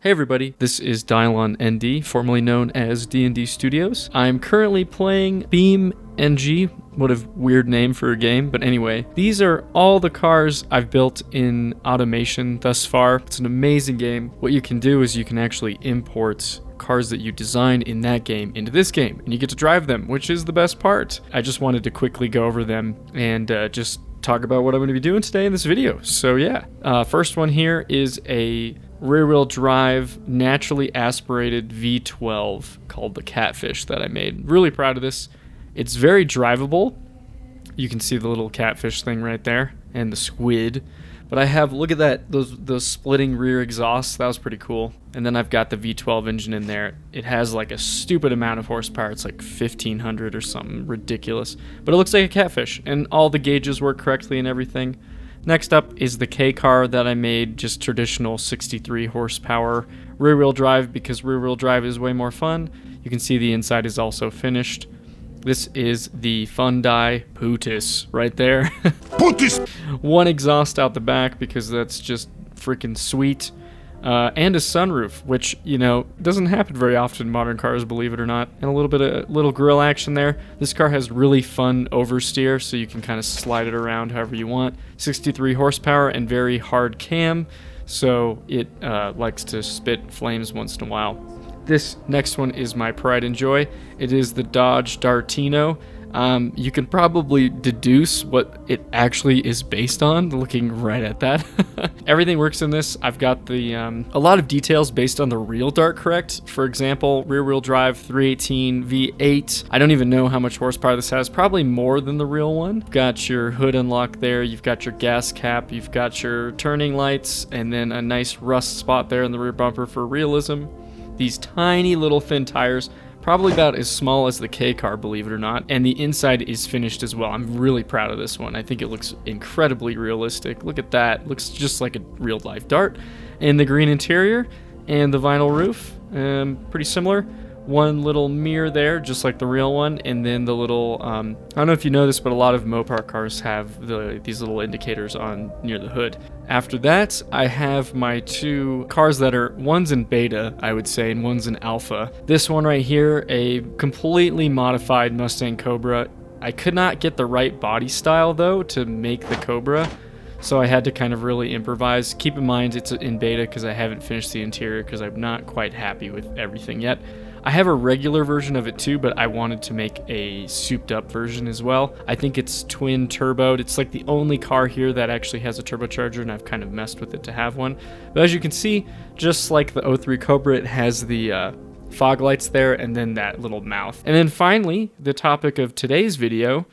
Hey everybody, this is Dylon ND, formerly known as D&D Studios. I'm currently playing BeamNG, what a weird name for a game, but anyway. These are all the cars I've built in automation thus far. It's an amazing game. What you can do is you can actually import cars that you design in that game into this game, and you get to drive them, which is the best part. I just wanted to quickly go over them and just talk about what I'm going to be doing today in this video. So yeah, first one here is a rear-wheel drive, naturally aspirated V12 called the Catfish that I made. Really proud of this. It's very drivable. You can see the little catfish thing right there and the squid. But I have, look at that, those splitting rear exhausts. That was pretty cool. And then I've got the V12 engine in there. It has like a stupid amount of horsepower. It's like 1,500 or something ridiculous. But it looks like a Catfish, and all the gauges work correctly and everything. Next up is the K car that I made, just traditional 63 horsepower rear-wheel drive, because rear-wheel drive is way more fun. You can see the inside is also finished. This is the Hyundai Pootis right there. Pootis! One exhaust out the back because that's just freaking sweet. And a sunroof, which, you know, doesn't happen very often in modern cars, believe it or not. And a little bit of little grill action there. This car has really fun oversteer, so you can kind of slide it around however you want. 63 horsepower and very hard cam, so it likes to spit flames once in a while. This next one is my pride and joy. It is the Dodge Dartarino. You can probably deduce what it actually is based on, looking right at that. Everything works in this. I've got the a lot of details based on the real Dart, correct? For example, rear-wheel drive, 318 V8. I don't even know how much horsepower this has. Probably more than the real one. Got your hood unlock there. You've got your gas cap. You've got your turning lights, and then a nice rust spot there in the rear bumper for realism. These tiny little thin tires. Probably about as small as the K car, believe it or not, and the inside is finished as well. I'm really proud of this one. I think it looks incredibly realistic. Look at that. Looks just like a real-life Dart. And the green interior and the vinyl roof, pretty similar. One little mirror there, just like the real one, and then the little, I don't know if you know this, but a lot of Mopar cars have these little indicators on near the hood. After that, I have my two cars that are, one's in beta, I would say, and one's in alpha. This one right here, a completely modified Mustang Cobra. I could not get the right body style, though, to make the Cobra, so I had to kind of really improvise. Keep in mind, it's in beta because I haven't finished the interior because I'm not quite happy with everything yet. I have a regular version of it too, but I wanted to make a souped up version as well. I think it's twin turboed. It's like the only car here that actually has a turbocharger, and I've kind of messed with it to have one. But as you can see, just like the 03 Cobra, it has the fog lights there and then that little mouth. And then finally, the topic of today's video,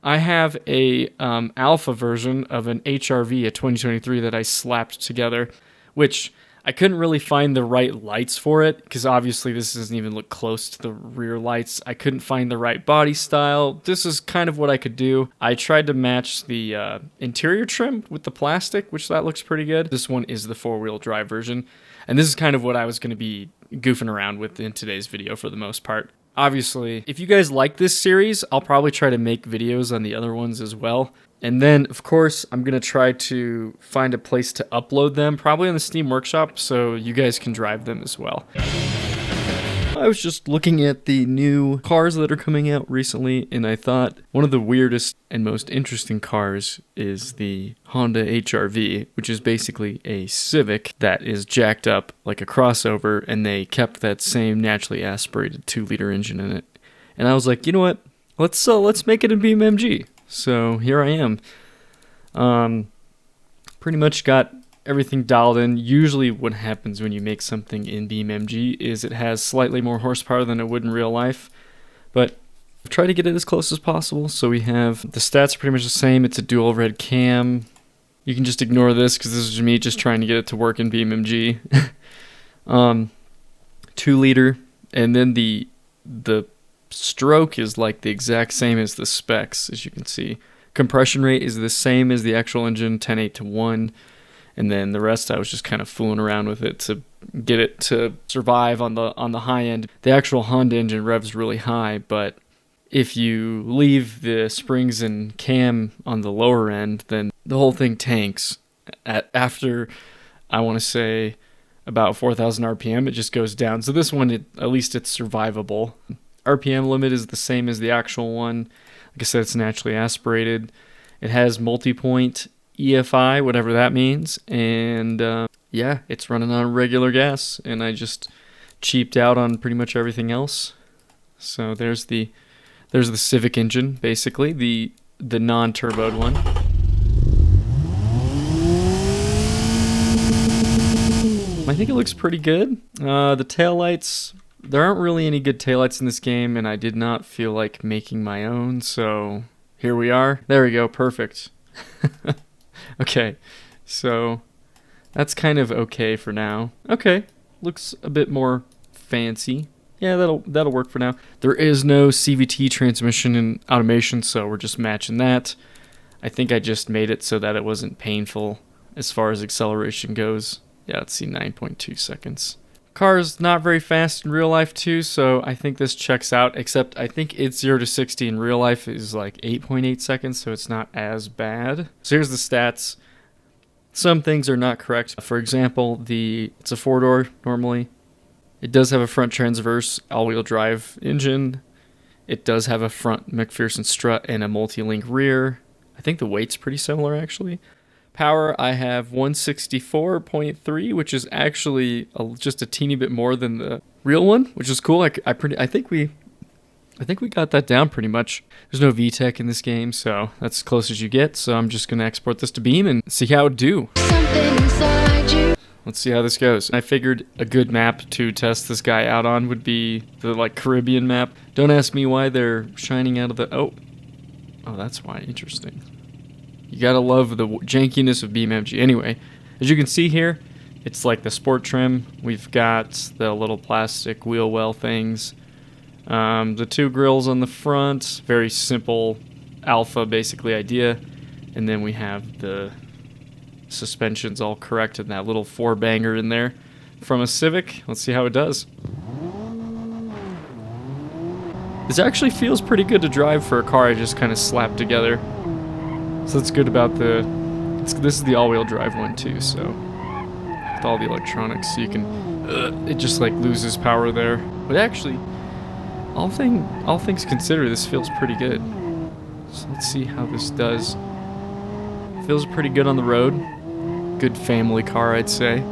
I have a alpha version of an HRV, a 2023 that I slapped together, which I couldn't really find the right lights for it, because obviously this doesn't even look close to the rear lights. I couldn't find the right body style. This is kind of what I could do. I tried to match the interior trim with the plastic, which that looks pretty good. This one is the four-wheel drive version, and this is kind of what I was going to be goofing around with in today's video for the most part. Obviously, if you guys like this series, I'll probably try to make videos on the other ones as well. And then, of course, I'm going to try to find a place to upload them, probably on the Steam Workshop, so you guys can drive them as well. I was just looking at the new cars that are coming out recently, and I thought one of the weirdest and most interesting cars is the Honda HRV, which is basically a Civic that is jacked up like a crossover, and they kept that same naturally aspirated 2-liter engine in it. And I was like, you know what? Let's make it a BeamNG. So here I am. Pretty much got everything dialed in. Usually what happens when you make something in BeamNG is it has slightly more horsepower than it would in real life. But I've tried to get it as close as possible. So we have, the stats are pretty much the same. It's a dual red cam. You can just ignore this because this is me just trying to get it to work in BeamNG. 2-liter. And then the stroke is like the exact same as the specs, as you can see. Compression rate is the same as the actual engine, 10:8:1, and then the rest I was just kind of fooling around with it to get it to survive on the high end. The actual Honda engine revs really high, but if you leave the springs and cam on the lower end, then the whole thing tanks after, I want to say, about 4,000 RPM, it just goes down. So this one, at least it's survivable. RPM limit is the same as the actual one. Like I said, it's naturally aspirated. It has multi-point EFI, whatever that means. And yeah, it's running on regular gas. And I just cheaped out on pretty much everything else. So there's the Civic engine, basically, the non-turboed one. I think it looks pretty good. The taillights, there aren't really any good taillights in this game, and I did not feel like making my own, so here we are. There we go, perfect. Okay, so that's kind of okay for now. Okay, looks a bit more fancy. Yeah, that'll work for now. There is no CVT transmission and automation, so we're just matching that. I think I just made it so that it wasn't painful as far as acceleration goes. Yeah, let's see, 9.2 seconds. Car's not very fast in real life too, so I think this checks out, except I think it's 0 to 60 in real life is like 8.8 seconds, so it's not as bad. So here's the stats. Some things are not correct. For example, it's a 4-door normally. It does have a front transverse all-wheel drive engine. It does have a front McPherson strut and a multi-link rear. I think the weight's pretty similar actually. Power, I have 164.3, which is actually just a teeny bit more than the real one, which is cool. I think we got that down pretty much. There's no VTEC in this game, so that's as close as you get. So I'm just gonna export this to Beam and see how it do. Let's see how this goes. I figured a good map to test this guy out on would be the Caribbean map. Don't ask me why they're shining out of the oh, that's why. Interesting. You gotta love the jankiness of BeamNG. Anyway, as you can see here, it's like the sport trim. We've got the little plastic wheel well things. The two grills on the front, very simple alpha basically idea. And then we have the suspensions all correct and that little 4-banger in there from a Civic. Let's see how it does. This actually feels pretty good to drive for a car I just kind of slapped together. So that's good about this is the all-wheel drive one too, so with all the electronics, so you can it just like loses power there. But actually, all things considered, this feels pretty good. So let's see how this does. Feels pretty good on the road. Good family car, I'd say.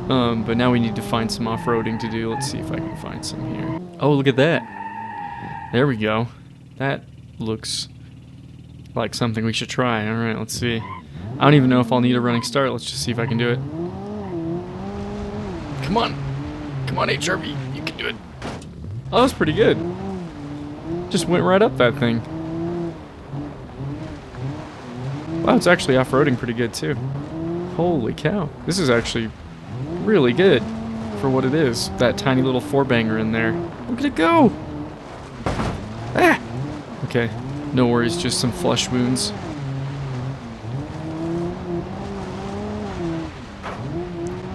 But now we need to find some off-roading to do. Let's see if I can find some here. Oh, look at that. There we go. That looks like something we should try. Alright, let's see. I don't even know if I'll need a running start. Let's just see if I can do it. Come on. Come on, HRV. You can do it. Oh, that was pretty good. Just went right up that thing. Wow, it's actually off-roading pretty good too. Holy cow. This is actually really good for what it is. That tiny little 4-banger in there. Look at it go! Ah! Okay, no worries, just some flesh wounds.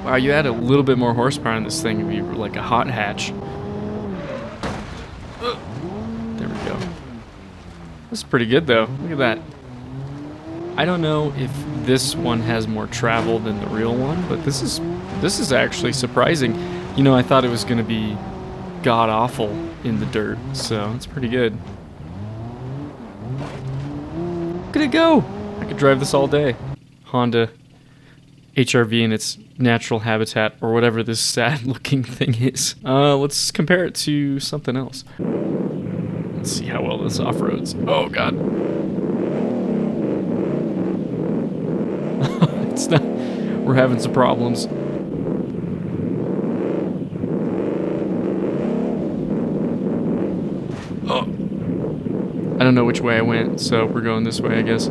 Wow, you add a little bit more horsepower on this thing, it'd be like a hot hatch. There we go. This is pretty good though. Look at that. I don't know if this one has more travel than the real one, but this is actually surprising. You know, I thought it was going to be god-awful in the dirt, so it's pretty good. Look at it go! I could drive this all day. Honda HRV in its natural habitat, or whatever this sad-looking thing is. Let's compare it to something else. Let's see how well this off-roads. Oh, God. It's not. We're having some problems. Oh. I don't know which way I went, so we're going this way, I guess.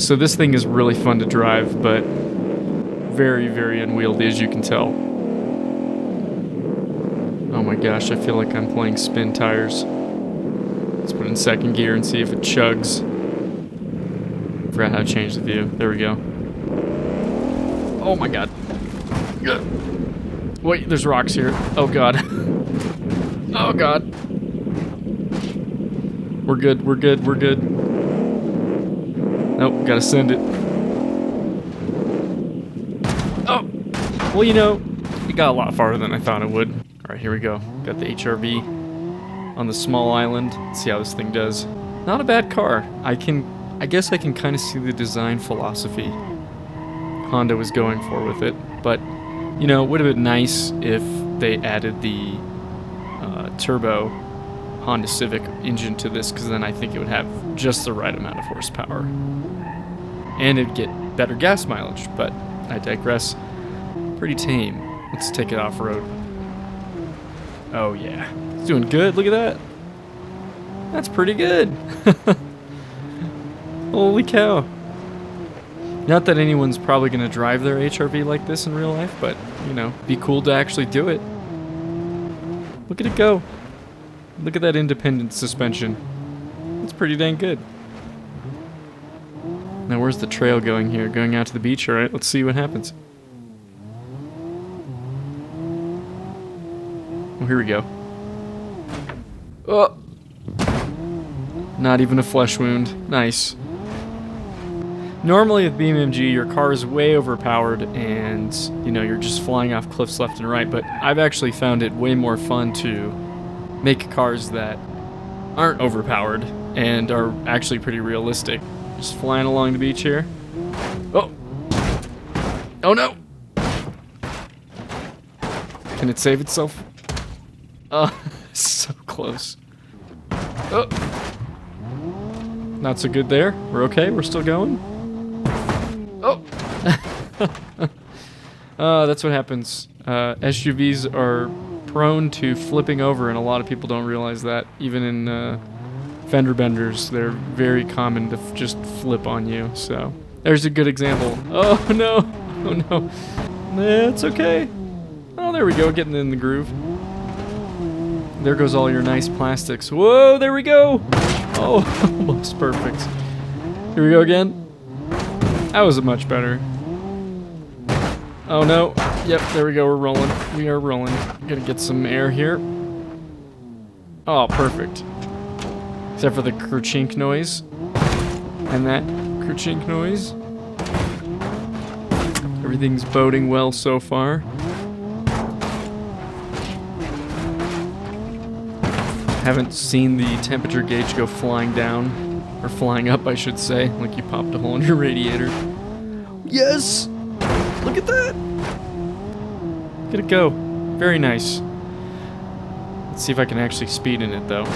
So this thing is really fun to drive, but very, very unwieldy, as you can tell. Oh my gosh, I feel like I'm playing spin tires. Let's put it in second gear and see if it chugs. Forgot how to change the view. There we go. Oh my god. Wait, there's rocks here. Oh god. Oh god. We're good, we're good, we're good. Nope, gotta send it. Oh! Well, you know, it got a lot farther than I thought it would. Alright, here we go. Got the HRV on the small island. Let's see how this thing does. Not a bad car. I guess I can kind of see the design philosophy Honda was going for with it. But, you know, it would have been nice if they added the turbo Honda Civic engine to this, because then I think it would have just the right amount of horsepower. And it'd get better gas mileage, but I digress. Pretty tame. Let's take it off-road. Oh yeah. It's doing good, look at that. That's pretty good. Holy cow. Not that anyone's probably going to drive their HRV like this in real life, but, you know, be cool to actually do it. Look at it go. Look at that independent suspension. It's pretty dang good. Now where's the trail going here? Going out to the beach? Alright, let's see what happens. Oh, here we go. Oh! Not even a flesh wound. Nice. Normally with BeamNG, your car is way overpowered and, you know, you're just flying off cliffs left and right, but I've actually found it way more fun to make cars that aren't overpowered and are actually pretty realistic. Just flying along the beach here. Oh! Oh no! Can it save itself? Oh, so close. Oh! Not so good there. We're okay, we're still going. Oh! That's what happens. SUVs are prone to flipping over, and a lot of people don't realize that. Even in fender benders, they're very common to just flip on you, so. There's a good example. Oh no! Oh no. It's okay. Oh, there we go, getting in the groove. There goes all your nice plastics. Whoa, there we go! Oh, almost perfect. Here we go again. That was much better. Oh no. Yep, there we go, we're rolling. We are rolling. Gotta get some air here. Oh, perfect. Except for the kerchink noise. And that kerchink noise. Everything's boding well so far. Haven't seen the temperature gauge go flying down. Or flying up, I should say. Like you popped a hole in your radiator. Yes! Look at that! Look at it go. Very nice. Let's see if I can actually speed in it, though.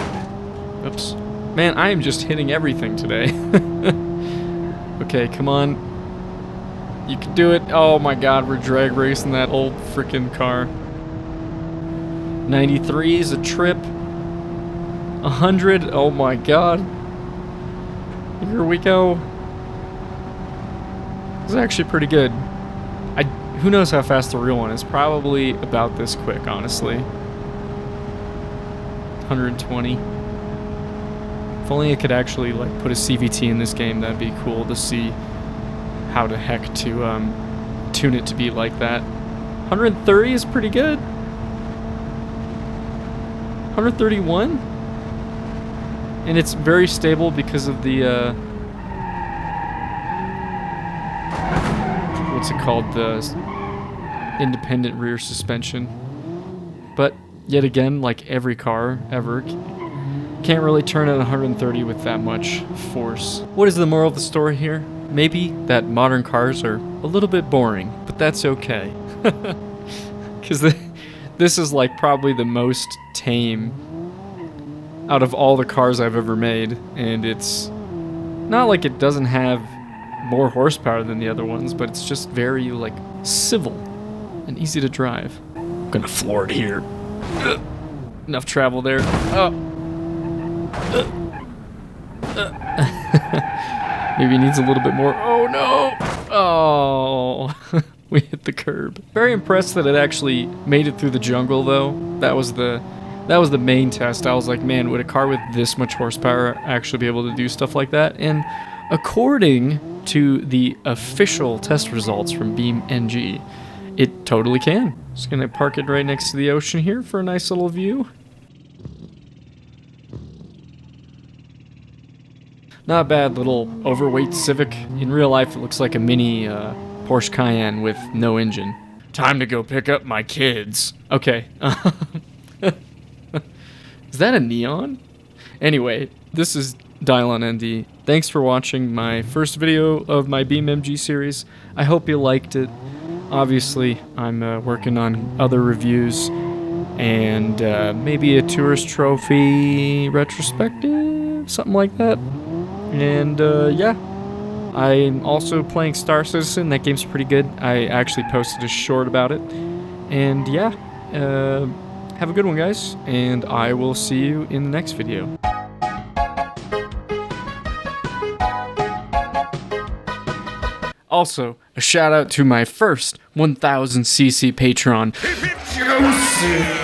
Oops. Man, I am just hitting everything today. Okay, come on. You can do it. Oh my god, we're drag racing that old frickin' car. 93 is a trip. 100, oh my god. Here we go. It's actually pretty good. Who knows how fast the real one is? Probably about this quick, honestly. 120. If only I could actually like put a CVT in this game, that'd be cool to see how the heck to tune it to be like that. 130 is pretty good. 131? And it's very stable because of the, what's it called? The independent rear suspension. But, yet again, like every car ever, can't really turn at 130 with that much force. What is the moral of the story here? Maybe that modern cars are a little bit boring, but that's okay. Because this is like probably the most tame out of all the cars I've ever made, and it's not like it doesn't have more horsepower than the other ones, but it's just very like civil and easy to drive. I'm gonna floor it here. Enough travel there. Oh. Maybe it needs a little bit more. Oh no! Oh, we hit the curb. Very impressed that it actually made it through the jungle, though. That was the main test. I was like, man, would a car with this much horsepower actually be able to do stuff like that? And according to the official test results from BeamNG, it totally can. Just gonna park it right next to the ocean here for a nice little view. Not a bad little overweight Civic. In real life, it looks like a mini Porsche Cayenne with no engine. Time to go pick up my kids. Okay. Is that a neon? Anyway, this is DylanND. Thanks for watching my first video of my BeamNG series. I hope you liked it. Obviously, I'm working on other reviews and maybe a tourist trophy retrospective, something like that. And yeah, I'm also playing Star Citizen. That game's pretty good. I actually posted a short about it. And yeah, have a good one, guys, and I will see you in the next video. Also, a shout out to my first 1000cc patron, Joseph.